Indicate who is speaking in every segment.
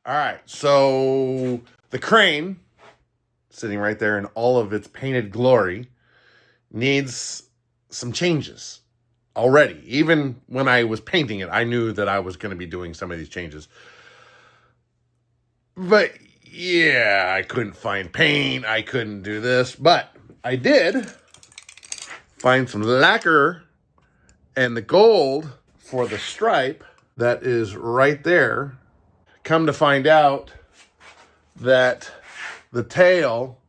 Speaker 1: All right, so the crane, sitting right there in all of its painted glory, needs some changes already. Even when I was painting it, I knew that I was going to be doing some of these changes. But yeah, I couldn't find paint. I couldn't do this. But I did find some lacquer and the gold for the stripe that is right there. Come to find out that the tail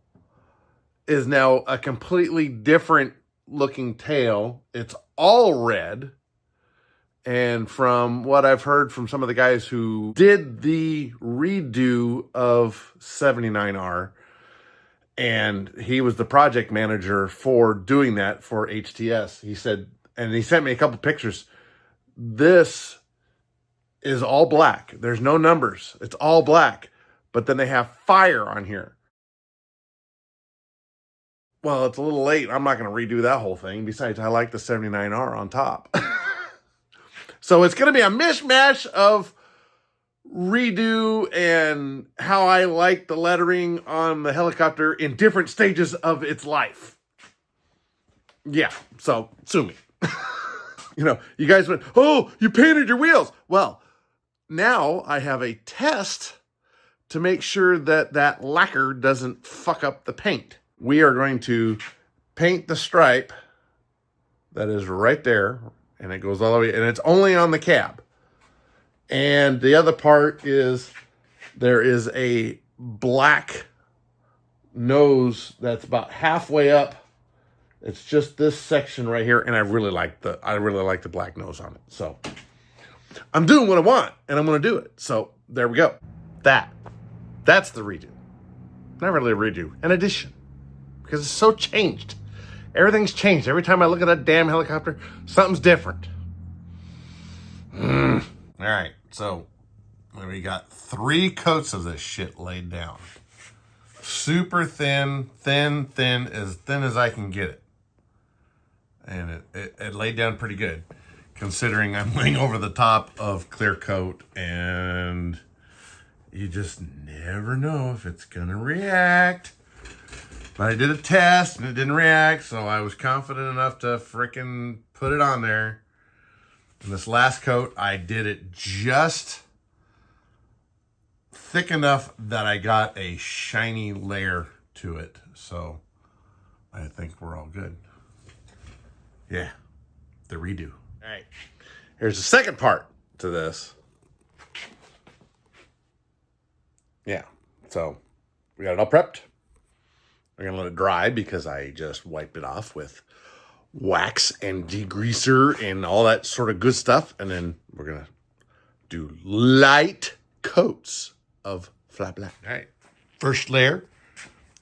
Speaker 1: is now a completely different looking tail. It's all red. And from what I've heard from some of the guys who did the redo of 79R, and he was the project manager for doing that for HTS, he said, and he sent me a couple pictures, this is all black. There's no numbers. It's all black. But then they have fire on here. Well, it's a little late. I'm not going to redo that whole thing. Besides, I like the 79R on top. So it's going to be a mishmash of redo and how I like the lettering on the helicopter in different stages of its life. Yeah, so sue me. You know, you guys went, oh, you painted your wheels. Well, now I have a test to make sure that that lacquer doesn't fuck up the paint. We are going to paint the stripe that is right there, and it goes all the way, and it's only on the cab. And the other part is there is a black nose that's about halfway up. It's just this section right here, and I really like the black nose on it. So I'm doing what I want, and I'm going to do it. So there we go. That's the redo. Not really a redo, an addition, because it's so changed. Everything's changed. Every time I look at that damn helicopter, something's different. All right, so we got 3 coats of this shit laid down. Super thin, as thin as I can get it. And it laid down pretty good, considering I'm laying over the top of clear coat, and you just never know if it's gonna react. But I did a test and it didn't react, so I was confident enough to frickin' put it on there. And this last coat, I did it just thick enough that I got a shiny layer to it. So I think we're all good. Yeah, the redo. All right, here's the second part to this. Yeah, so we got it all prepped. We're gonna let it dry because I just wiped it off with wax and degreaser and all that sort of good stuff. And then we're gonna do light coats of flat black. All right, first layer.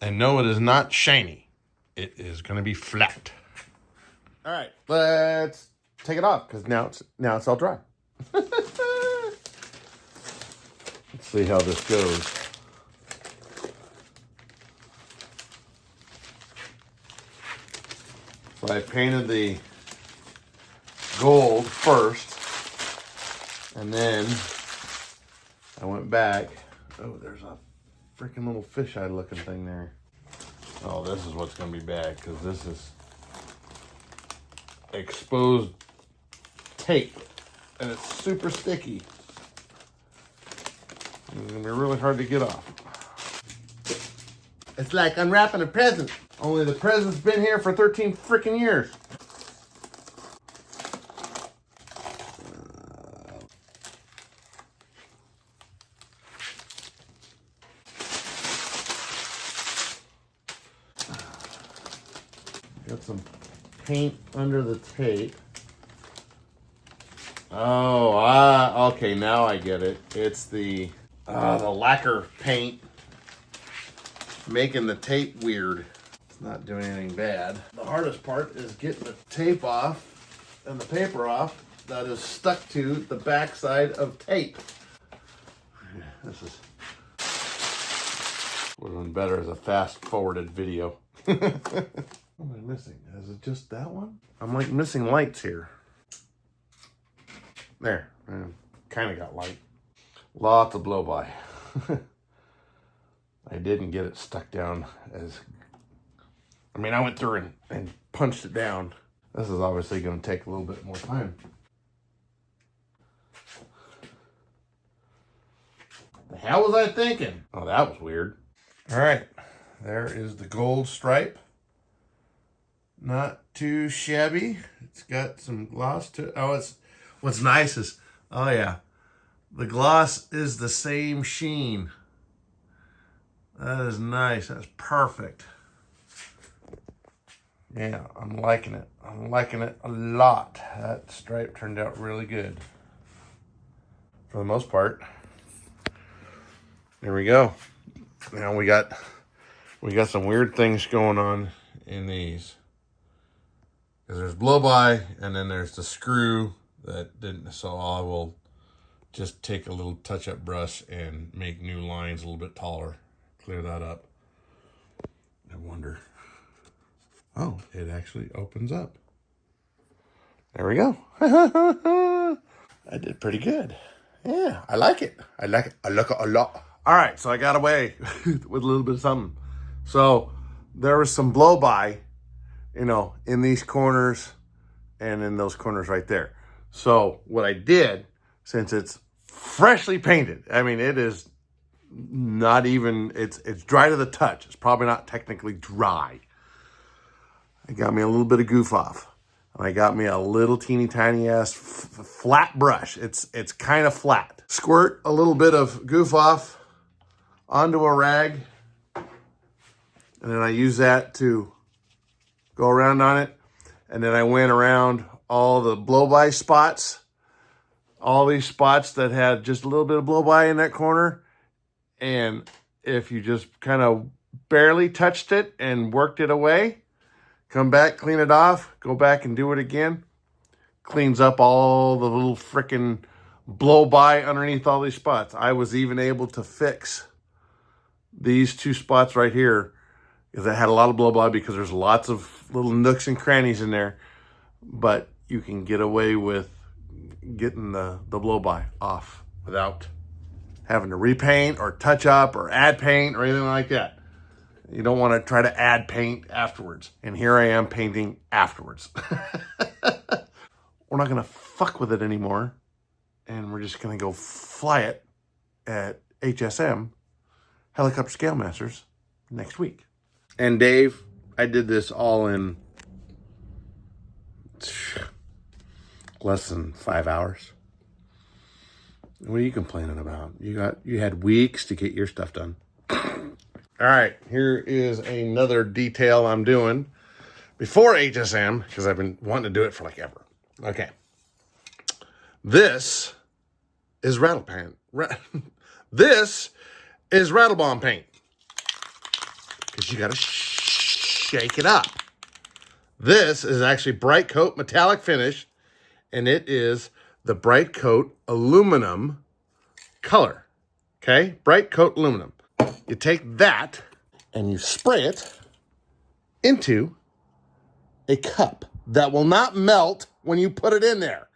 Speaker 1: And no, it is not shiny. It is gonna be flat. All right, let's take it off because now it's all dry. Let's see how this goes. So I painted the gold first, and then I went back. Oh, there's a freaking little fisheye looking thing there. Oh, this is what's gonna be bad because this is exposed tape and it's super sticky. It's gonna be really hard to get off. It's like unwrapping a present, only the present's been here for 13 freaking years. Got some paint under the tape. Oh, okay, now I get it. It's the lacquer paint making the tape weird. It's not doing anything bad. The hardest part is getting the tape off and the paper off that is stuck to the backside of tape. This is would have been better as a fast-forwarded video. What am I missing? Is it just that one? I'm like missing lights here. There, kind of got light. Lots of blow by. I didn't get it stuck down as... I mean, I went through and punched it down. This is obviously going to take a little bit more time. The hell was I thinking? Oh, that was weird. All right, there is the gold stripe. Not too shabby. It's got some gloss to it. Oh, it's what's nice is, oh yeah, the gloss is the same sheen. That is nice. That's perfect. Yeah, I'm liking it. I'm liking it a lot. That stripe turned out really good. For the most part. There we go. Now we got some weird things going on in these. Because there's blow-by, and then there's the screw that didn't, so I will just take a little touch-up brush and make new lines a little bit taller. Clear that up. I wonder. Oh, it actually opens up. There we go. I did pretty good. Yeah, I like it. I like it. I like it a lot. All right, so I got away with a little bit of something. So there was some blow-by, you know, in these corners and in those corners right there. So what I did, since it's freshly painted, I mean, it is not even, it's dry to the touch. It's probably not technically dry. I got me a little bit of goof off. And I got me a little teeny tiny ass flat brush. It's kind of flat. Squirt a little bit of goof off onto a rag. And then I use that to go around on it. And then I went around all the blow-by spots. All these spots that had just a little bit of blow-by in that corner. And if you just kind of barely touched it and worked it away, come back, clean it off, go back and do it again. Cleans up all the little frickin' blow-by underneath all these spots. I was even able to fix these two spots right here because I had a lot of blow-by because there's lots of little nooks and crannies in there. But you can get away with getting the blow-by off without having to repaint or touch up or add paint or anything like that. You don't want to try to add paint afterwards. And here I am painting afterwards. We're not going to fuck with it anymore. And we're just going to go fly it at HSM, Helicopter Scale Masters, next week. And Dave, I did this all in less than 5 hours. What are you complaining about? You had weeks to get your stuff done. All right, here is another detail I'm doing before HSM, because I've been wanting to do it for like ever. Okay. This is rattle paint. This is rattle bomb paint. Because you got to shake it up. This is actually Bright Coat Metallic Finish, and it is the Bright Coat Aluminum color. Okay? Bright Coat Aluminum. You take that and you spray it into a cup that will not melt when you put it in there,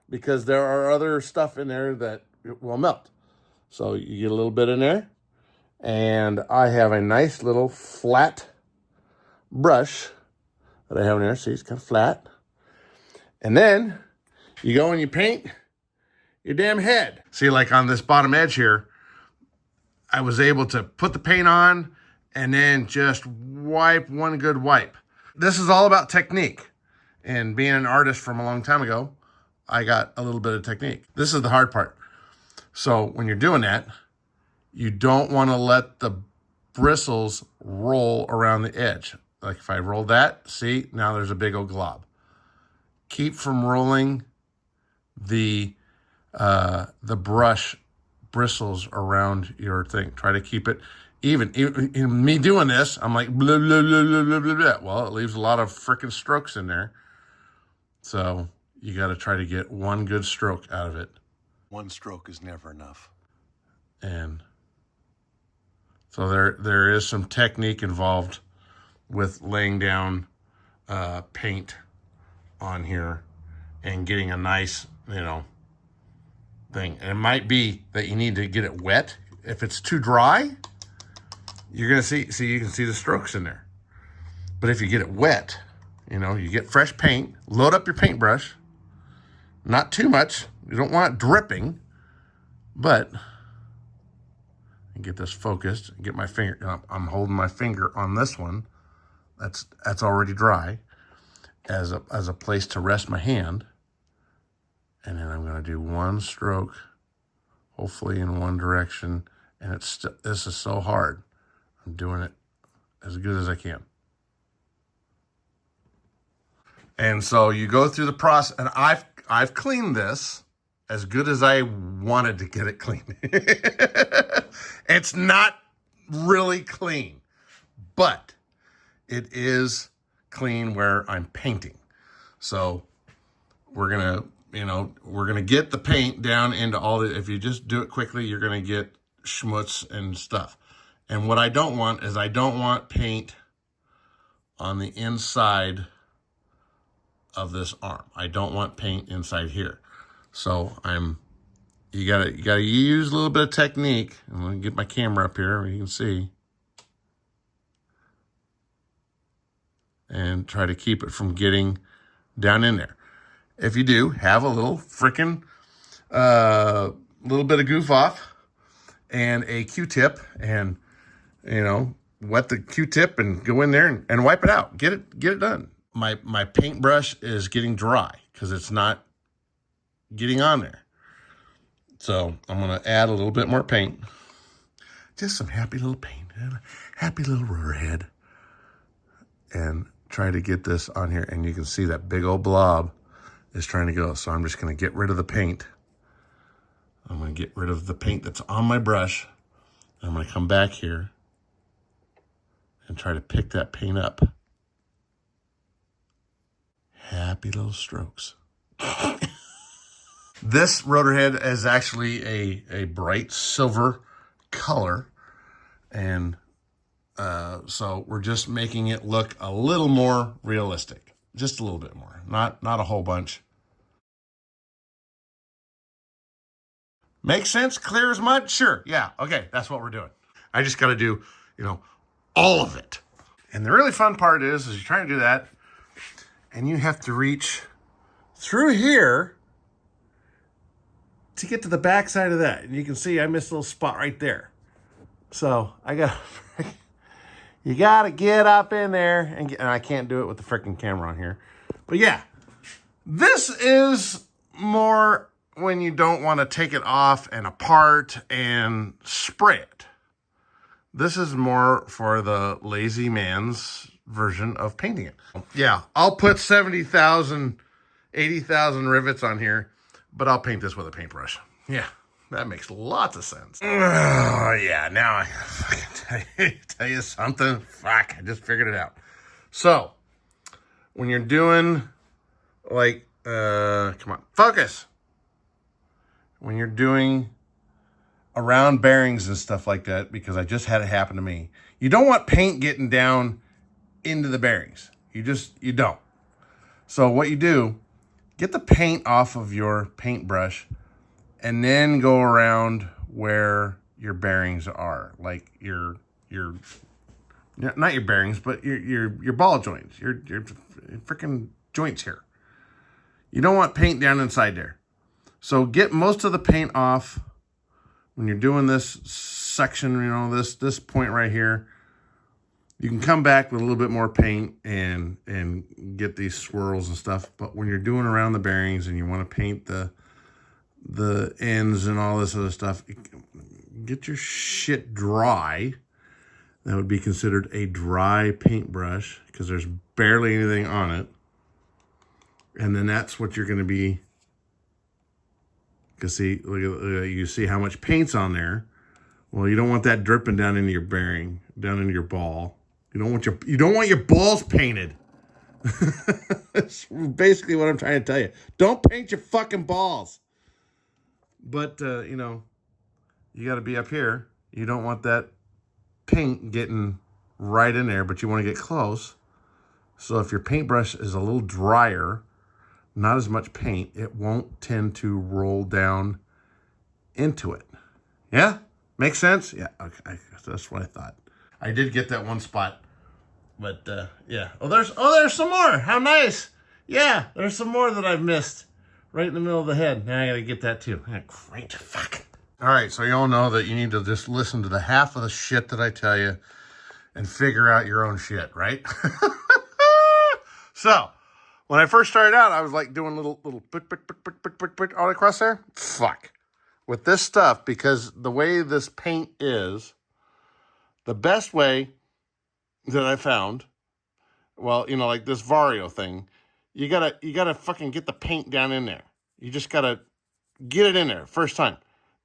Speaker 1: because there are other stuff in there that will melt. So you get a little bit in there, and I have a nice little flat brush that I have in there. See, it's kind of flat. And then you go and you paint your damn head. See, like on this bottom edge here, I was able to put the paint on and then just wipe one good wipe. This is all about technique. And being an artist from a long time ago, I got a little bit of technique. This is the hard part. So when you're doing that, you don't want to let the bristles roll around the edge. Like if I roll that, see, now there's a big old glob. Keep from rolling the brush bristles around your thing. Try to keep it even. In me doing this, I'm like, blah, blah, blah, blah, blah, blah, blah. Well, it leaves a lot of freaking strokes in there. So you got to try to get one good stroke out of it.
Speaker 2: One stroke is never enough.
Speaker 1: And so there is some technique involved with laying down paint on here and getting a nice, thing. And it might be that you need to get it wet If it's too dry, you're gonna see you can see the strokes in there. But if you get it wet, you know, you get fresh paint, load up your paintbrush, not too much. You don't want it dripping, but and get this focused, get my finger, I'm holding my finger on this one. That's already dry as a place to rest my hand. And then I'm gonna do one stroke, hopefully in one direction. And this is so hard. I'm doing it as good as I can. And so you go through the process, and I've cleaned this as good as I wanted to get it clean. It's not really clean, but it is clean where I'm painting. So we're gonna get the paint down into all the, if you just do it quickly, you're gonna get schmutz and stuff. And what I don't want is I don't want paint on the inside of this arm. I don't want paint inside here. So you gotta use a little bit of technique. I'm gonna get my camera up here where you can see. And try to keep it from getting down in there. If you do, have a little frickin' little bit of goof off and a Q-tip, and wet the Q-tip and go in there and wipe it out. Get it done. My paintbrush is getting dry because it's not getting on there. So I'm gonna add a little bit more paint. Just some happy little paint, happy little rotor head, and try to get this on here. And you can see that big old blob is trying to go. So I'm just gonna get rid of the paint. I'm gonna get rid of the paint that's on my brush. I'm gonna come back here and try to pick that paint up. Happy little strokes. This rotor head is actually a bright silver color. And so we're just making it look a little more realistic. Just a little bit more. Not a whole bunch. Make sense? Clear as mud? Sure. Yeah. Okay. That's what we're doing. I just got to do, all of it. And the really fun part is you're trying to do that, and you have to reach through here to get to the back side of that. And you can see I missed a little spot right there. So you got to get up in there, and I can't do it with the freaking camera on here. But yeah, this is more when you don't want to take it off and apart and spray it. This is more for the lazy man's version of painting it. Yeah, I'll put 70,000, 80,000 rivets on here, but I'll paint this with a paintbrush. Yeah, that makes lots of sense. Oh, yeah, now I fucking tell you something. Fuck, I just figured it out. So, when you're doing, come on, focus. When you're doing around bearings and stuff like that, because I just had it happen to me, you don't want paint getting down into the bearings. You don't. So what you do, get the paint off of your paintbrush and then go around where your bearings are, like your not your bearings, but your ball joints, your freaking joints here. You don't want paint down inside there. So get most of the paint off when you're doing this section, this point right here. You can come back with a little bit more paint and get these swirls and stuff. But when you're doing around the bearings and you want to paint the ends and all this other stuff, get your shit dry. That would be considered a dry paintbrush because there's barely anything on it. And then that's what you're going to be. Because see, look at you see how much paint's on there. Well, you don't want that dripping down into your bearing, down into your ball. You don't want your balls painted. That's basically what I'm trying to tell you. Don't paint your fucking balls. But you got to be up here. You don't want that paint getting right in there, but you want to get close. So if your paintbrush is a little drier, not as much paint, it won't tend to roll down into it. Yeah? Make sense? Yeah, okay. That's what I thought. I did get that one spot. But, yeah. There's some more. How nice. Yeah, there's some more that I've missed. Right in the middle of the head. Now I gotta get that too. Yeah, great. Fuck. All right, so you all know that you need to just listen to the half of the shit that I tell you and figure out your own shit, right? So, when I first started out, I was like doing little pick all across there. Fuck. With this stuff, because the way this paint is, the best way that I found, well, you know, like this Vario thing, you gotta fucking get the paint down in there. You just gotta get it in there first time.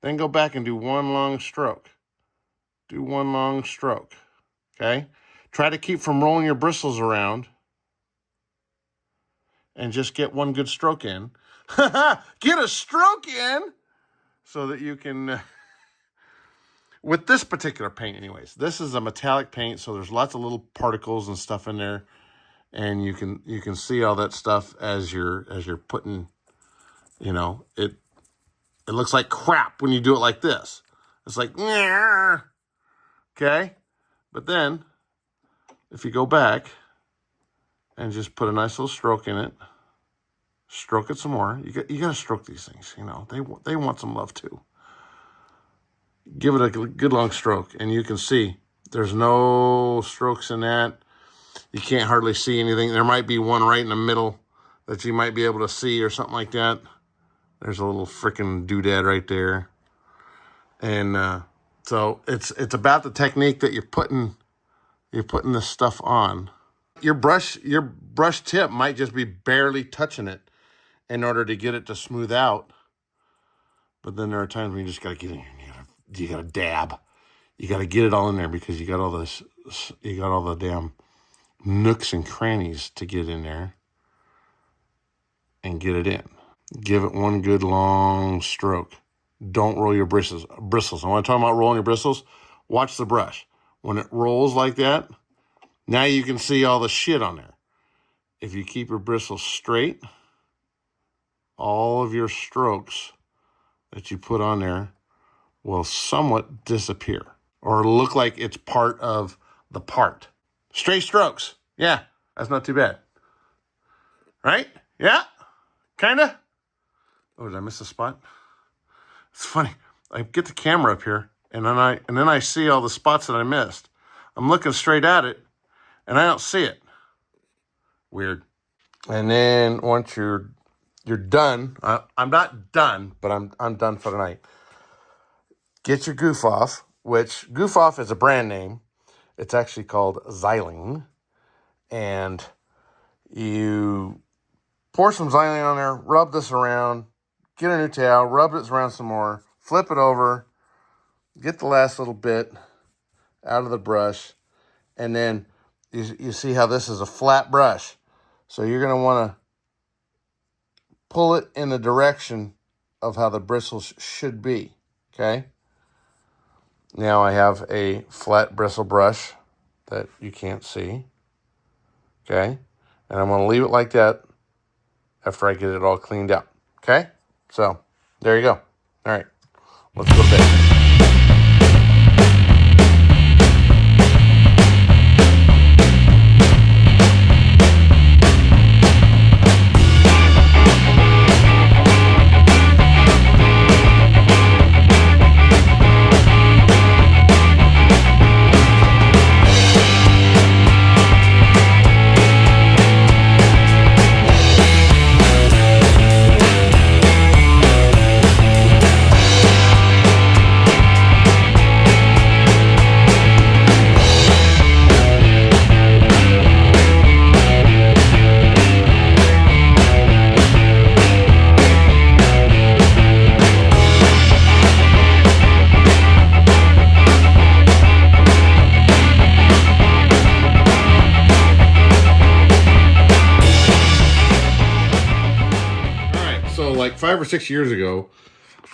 Speaker 1: Then go back and do one long stroke. Do one long stroke. Okay? Try to keep from rolling your bristles around and just get one good stroke in. Get a stroke in so that you can, with this particular paint anyways, this is a metallic paint, so there's lots of little particles and stuff in there, and you can see all that stuff as you're putting, you know, it looks like crap when you do it like this. It's like, okay? But then, if you go back and just put a nice little stroke in it, stroke it some more. You got to stroke these things, you know. They want some love too. Give it a good long stroke, and you can see there's no strokes in that. You can't hardly see anything. There might be one right in the middle that you might be able to see or something like that. There's a little freaking doodad right there. And so it's about the technique that you're putting this stuff on. Your brush tip might just be barely touching it in order to get it to smooth out. But then there are times when you just got to get in here and you got to dab. You got to get it all in there because you got all the damn nooks and crannies to get in there and get it in. Give it one good long stroke. Don't roll your bristles. And when I talk about rolling your bristles, watch the brush. When it rolls like that, now you can see all the shit on there. If you keep your bristles straight, all of your strokes that you put on there will somewhat disappear or look like it's part of the part. Straight strokes. Yeah, that's not too bad. Right? Yeah? Kinda? Oh, did I miss a spot? It's funny. I get the camera up here and then I see all the spots that I missed. I'm looking straight at it and I don't see it. Weird. And then once you're done, I'm not done, but I'm done for the night. Get your Goof Off, which Goof Off is a brand name. It's actually called Xylene. And you pour some Xylene on there, rub this around, get a new towel, rub it around some more, flip it over, get the last little bit out of the brush, and then you see how this is a flat brush. So you're going to want to pull it in the direction of how the bristles should be, okay? Now I have a flat bristle brush that you can't see, okay? And I'm going to leave it like that after I get it all cleaned up, okay? So, there you go. All right, let's go to bed. Like 5 or 6 years ago,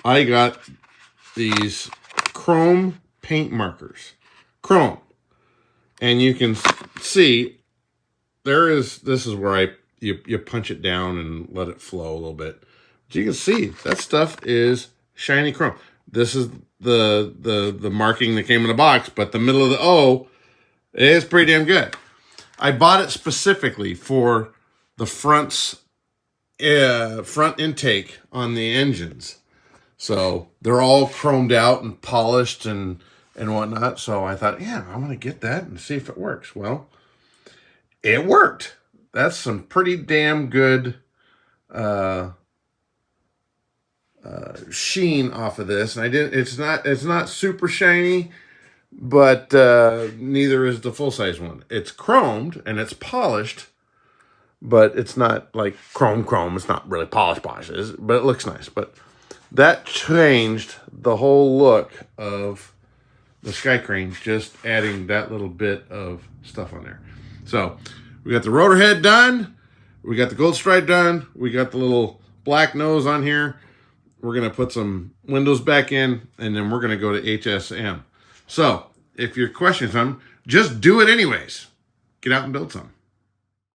Speaker 1: I got these chrome paint markers. Chrome. And you can see this is where you punch it down and let it flow a little bit. But you can see that stuff is shiny chrome. This is the marking that came in the box, but the middle of the O is pretty damn good. I bought it specifically for the front intake on the engines. So they're all chromed out and polished and whatnot. So I thought, yeah, I want to get that and see if it works. Well, it worked. That's some pretty damn good sheen off of this. And it's not super shiny, but neither is the full-size one. It's chromed and it's polished, but it's not like chrome. It's not really polished, but it looks nice. But that changed the whole look of the Sky Crane, just adding that little bit of stuff on there. So we got the rotor head done. We got the gold stripe done. We got the little black nose on here. We're going to put some windows back in, and then we're going to go to HSM. So if your question's on, just do it anyways. Get out and build some.